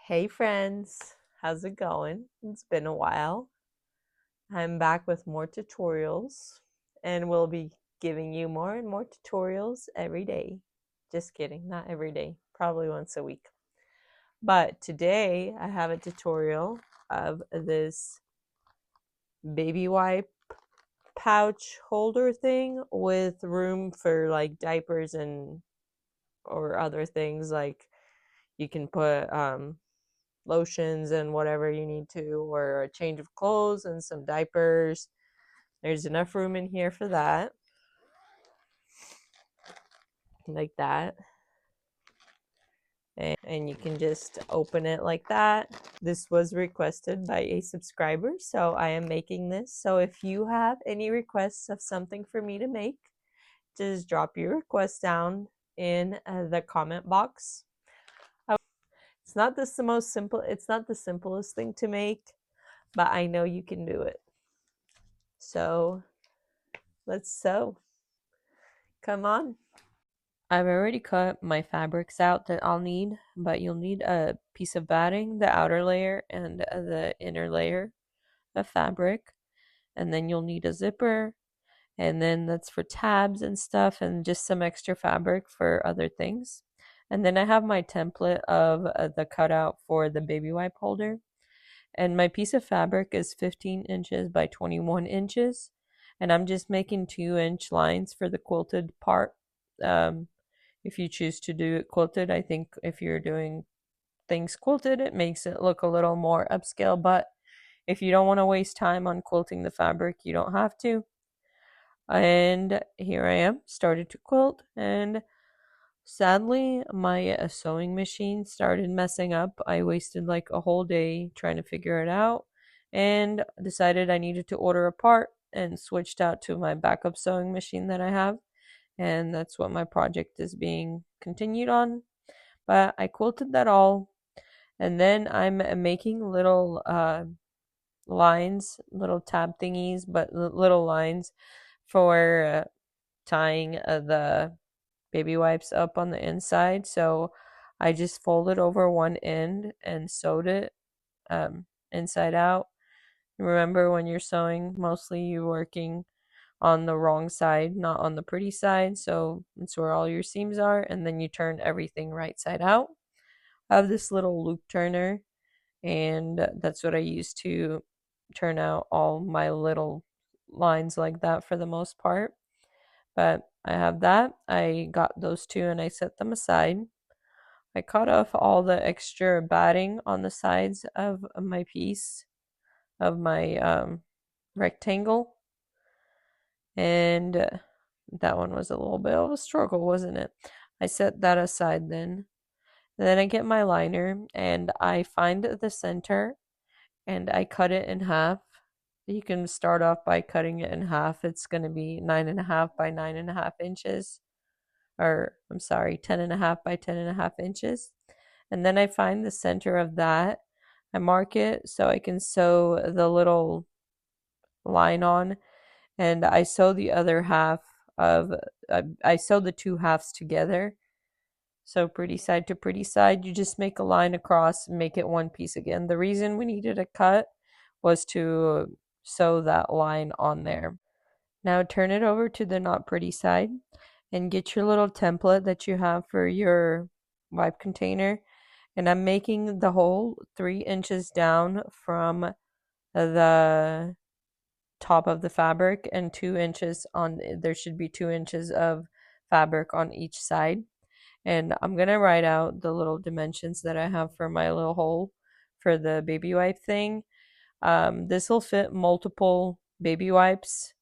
Hey friends, how's it going? It's been a while. I'm back with more tutorials and we'll be giving you more and more tutorials every day. Just kidding, not every day, probably once a week. But today I have a tutorial of this baby wipe pouch holder thing with room for like diapers and or other things like you can put lotions and whatever you need to, or a change of clothes and some diapers. There's enough room in here for that, like that. And you can just open it like that. This was requested by a subscriber, so I am making this. So if you have any requests of something for me to make, just drop your request down in the comment box. It's not the simplest thing to make, but I know you can do it. So let's sew. Come on. I've already cut my fabrics out that I'll need, but you'll need a piece of batting, the outer layer, and the inner layer of fabric. And then you'll need a zipper, and then that's for tabs and stuff, and just some extra fabric for other things. And then I have my template of the cutout for the baby wipe holder. And my piece of fabric is 15 inches by 21 inches. And I'm just making 2-inch lines for the quilted part. If you choose to do it quilted, I think if you're doing things quilted, it makes it look a little more upscale. But if you don't want to waste time on quilting the fabric, you don't have to. And here I am, started to quilt, and sadly my sewing machine started messing up. I wasted like a whole day trying to figure it out and decided I needed to order a part and switched out to my backup sewing machine that I have, and that's what my project is being continued on. But I quilted that all, and then I'm making little lines, little tab thingies, but little lines for tying the baby wipes up on the inside. So I just folded over one end and sewed it inside out. Remember, when you're sewing, mostly you're working on the wrong side, not on the pretty side. So that's where all your seams are. And then you turn everything right side out. I have this little loop turner, and that's what I use to turn out all my little lines like that for the most part. But I have that. I got those two and I set them aside. I cut off all the extra batting on the sides of my piece, of my rectangle. And that one was a little bit of a struggle, wasn't it? I set that aside then. Then I get my liner and I find the center and I cut it in half. You can start off by cutting it in half. It's going to be 9.5 by 9.5 inches. Or, I'm sorry, 10.5 by 10.5 inches. And then I find the center of that. I mark it so I can sew the little line on. And I sew the other half of, I sew the two halves together. So pretty side to pretty side, you just make a line across and make it one piece again. The reason we needed a cut was to sew that line on there. Now turn it over to the not pretty side and get your little template that you have for your wipe container. And I'm making the hole 3 inches down from the top of the fabric and 2 inches on, there should be 2 inches of fabric on each side. And I'm going to write out the little dimensions that I have for my little hole for the baby wipe thing. This will fit multiple baby wipes.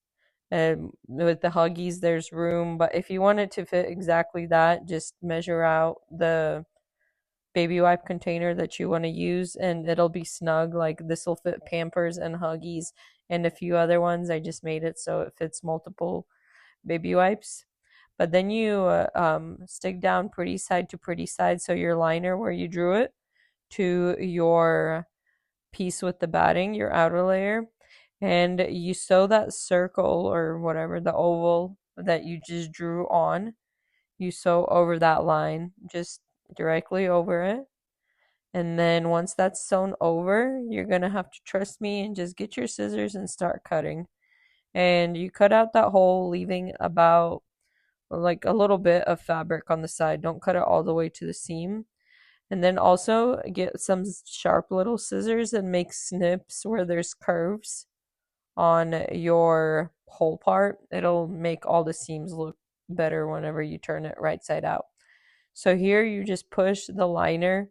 With the Huggies, there's room, but if you want it to fit exactly that, just measure out the baby wipe container that you want to use, and it'll be snug. Like, this will fit Pampers and Huggies and a few other ones. I just made it so it fits multiple baby wipes. But then you stick down pretty side to pretty side, so your liner where you drew it to your piece with the batting, your outer layer, and you sew that circle or whatever, the oval that you just drew on, you sew over that line, just directly over it. And then once that's sewn over, you're gonna have to trust me and just get your scissors and start cutting. And you cut out that hole, leaving about like a little bit of fabric on the side. Don't cut it all the way to the seam. And then also get some sharp little scissors and make snips where there's curves on your hole part. It'll make all the seams look better whenever you turn it right side out. So here you just push the liner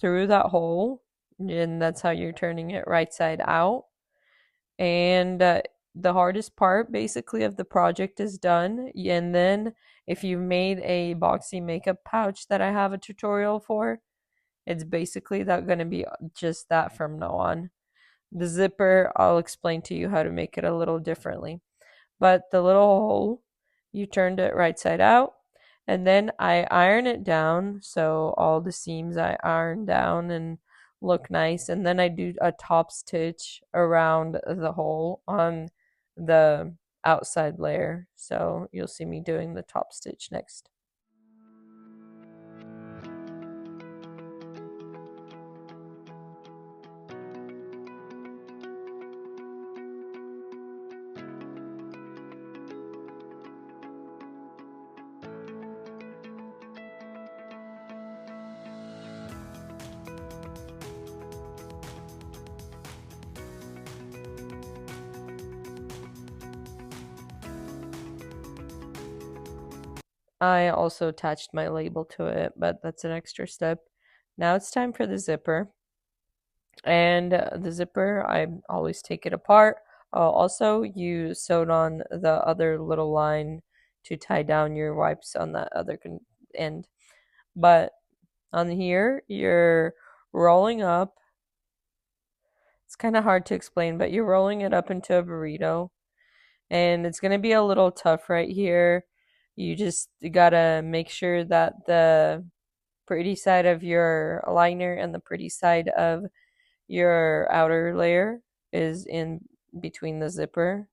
through that hole, and that's how you're turning it right side out. And the hardest part basically of the project is done. And then if you've made a boxy makeup pouch that I have a tutorial for, it's basically that going to be just that from now on. The zipper, I'll explain to you how to make it a little differently. But the little hole, you turned it right side out, and then I iron it down, so all the seams I iron down and look nice. And then I do a top stitch around the hole on the outside layer. So you'll see me doing the top stitch next. I also attached my label to it, but that's an extra step. Now it's time for the zipper. And the zipper, I always take it apart. Also, you sewed on the other little line to tie down your wipes on that other end. But on here, you're rolling up. It's kind of hard to explain, but you're rolling it up into a burrito. And it's going to be a little tough right here. You just gotta make sure that the pretty side of your liner and the pretty side of your outer layer is in between the zipper,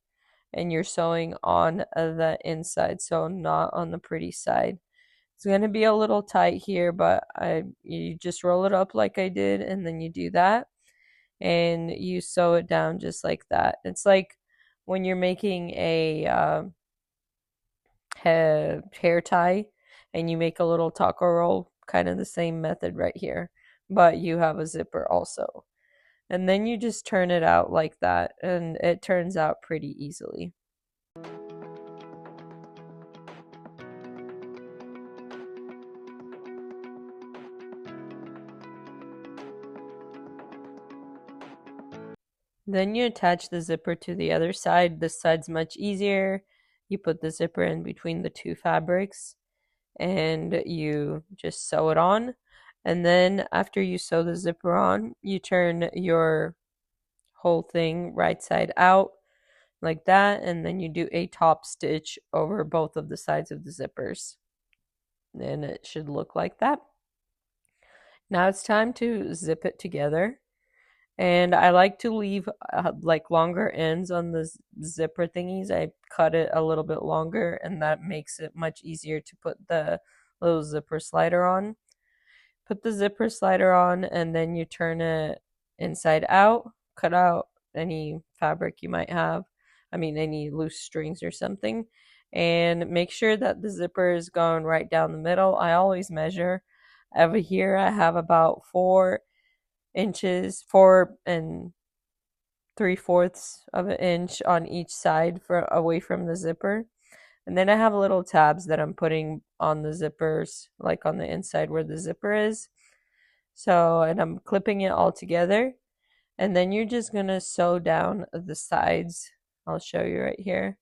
and you're sewing on the inside, so not on the pretty side. It's going to be a little tight here, but you just roll it up like I did, and then you do that, and you sew it down just like that. It's like when you're making a hair tie and you make a little taco roll, kind of the same method right here, but you have a zipper also. And then you just turn it out like that, and it turns out pretty easily. Then you attach the zipper to the other side. This side's much easier. You put the zipper in between the two fabrics and you just sew it on. And then after you sew the zipper on, you turn your whole thing right side out like that, and then you do a top stitch over both of the sides of the zippers. And it should look like that. Now it's time to zip it together. And I like to leave like longer ends on the zipper thingies. I cut it a little bit longer, and that makes it much easier to put the little zipper slider on. Put the zipper slider on, and then you turn it inside out. Cut out any fabric you might have. I mean, any loose strings or something. And make sure that the zipper is going right down the middle. I always measure. Over here, I have about 4 inches, 4 3/4 of an inch on each side away from the zipper. And then I have little tabs that I'm putting on the zippers, like on the inside where the zipper is. So, and I'm clipping it all together. And then you're just going to sew down the sides. I'll show you right here.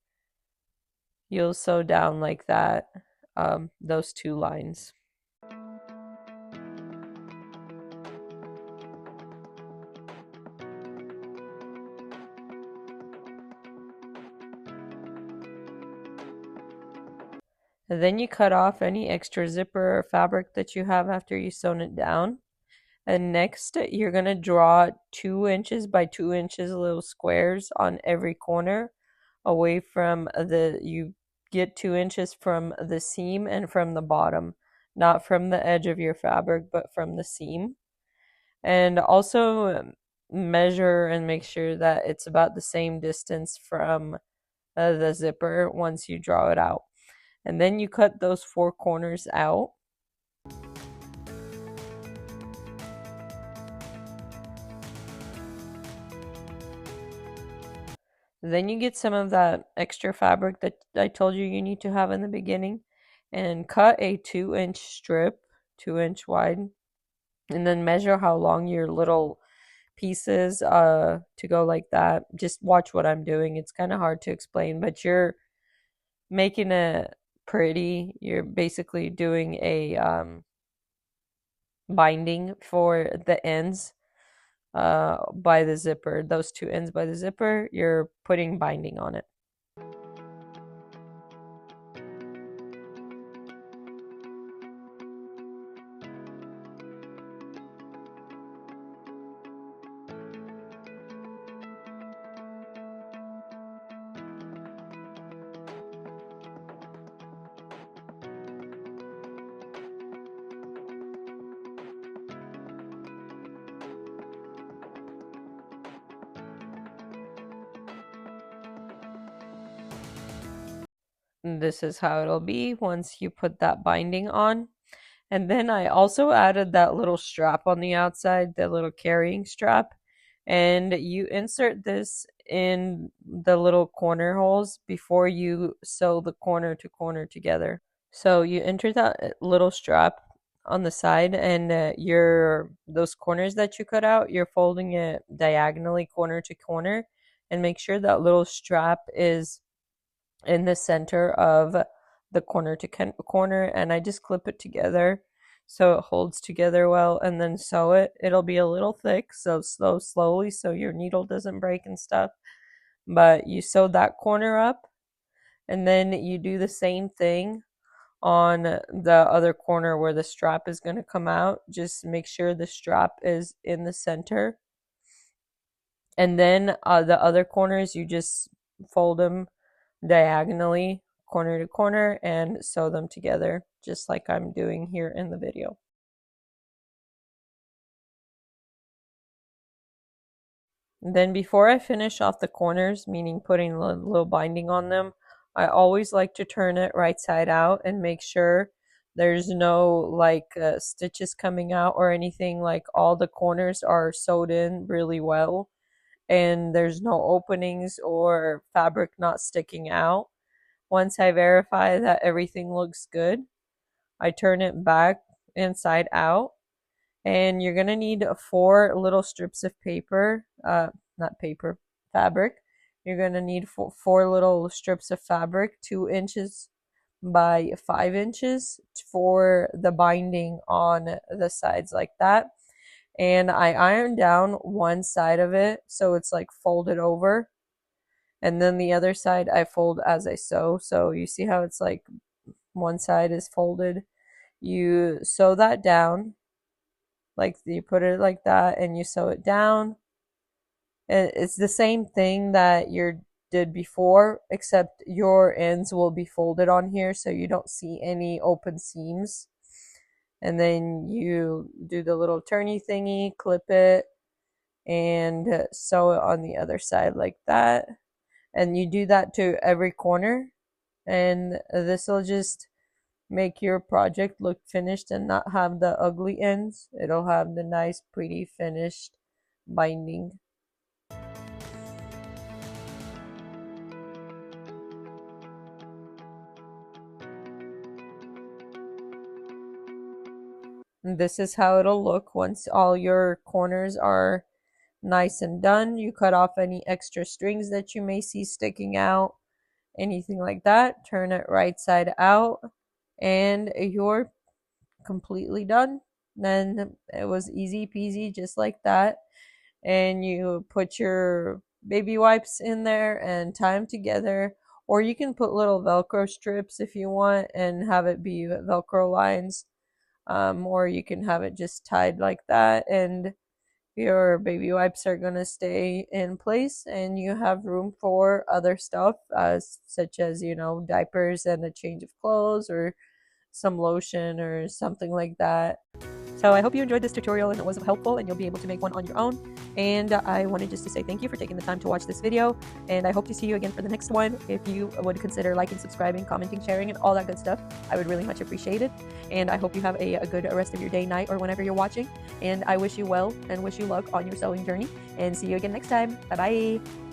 You'll sew down like that, those 2 lines. And then you cut off any extra zipper or fabric that you have after you've sewn it down. And next, you're going to draw 2 inches by 2 inches little squares on every corner away from you get 2 inches from the seam and from the bottom, not from the edge of your fabric, but from the seam. And also measure and make sure that it's about the same distance from the zipper once you draw it out. And then you cut those 4 corners out. Then you get some of that extra fabric that I told you need to have in the beginning and cut a 2-inch strip, 2-inch wide, and then measure how long your little pieces to go like that. Just watch what I'm doing. It's kind of hard to explain, but you're making it pretty. You're basically doing a binding for the ends by the zipper. Those 2 ends by the zipper, you're putting binding on it. And this is how it'll be once you put that binding on. And then I also added that little strap on the outside, the little carrying strap. And you insert this in the little corner holes before you sew the corner to corner together. So you enter that little strap on the side, and those corners that you cut out, you're folding it diagonally corner to corner, and make sure that little strap is in the center of the corner to corner, and I just clip it together so it holds together well, and then sew it. It'll be a little thick, so slowly so your needle doesn't break and stuff. But you sew that corner up, and then you do the same thing on the other corner where the strap is going to come out. Just make sure the strap is in the center, and then the other corners you just fold them diagonally corner to corner and sew them together just like I'm doing here in the video. And then before I finish off the corners, meaning putting a little binding on them, I always like to turn it right side out and make sure there's no like stitches coming out or anything. Like all the corners are sewed in really well and there's no openings or fabric not sticking out. Once I verify that everything looks good, I turn it back inside out, and you're gonna need 4 little strips of paper, not paper, fabric. You're gonna need 4 little strips of fabric, 2 inches by 5 inches for the binding on the sides like that. And I iron down one side of it so it's like folded over, and then the other side I fold as I sew. So you see how it's like one side is folded. You sew that down, like you put it like that and you sew it down. And it's the same thing that you did before, except your ends will be folded on here so you don't see any open seams. And then you do the little turny thingy, clip it, and sew it on the other side like that. And you do that to every corner, and this will just make your project look finished and not have the ugly ends. It'll have the nice pretty finished binding. And this is how it'll look once all your corners are nice and done. You cut off any extra strings that you may see sticking out, anything like that. Turn it right side out, and you're completely done. Then it was easy peasy, just like that. And you put your baby wipes in there and tie them together, or you can put little Velcro strips if you want and have it be Velcro lines, or you can have it just tied like that, and your baby wipes are going to stay in place, and you have room for other stuff, such as, you know, diapers and a change of clothes or some lotion or something like that. So I hope you enjoyed this tutorial and it was helpful and you'll be able to make one on your own. And I wanted just to say thank you for taking the time to watch this video, and I hope to see you again for the next one. If you would consider liking, subscribing, commenting, sharing, and all that good stuff, I would really much appreciate it. And I hope you have a good rest of your day, night, or whenever you're watching. And I wish you well and wish you luck on your sewing journey, and see you again next time. Bye bye.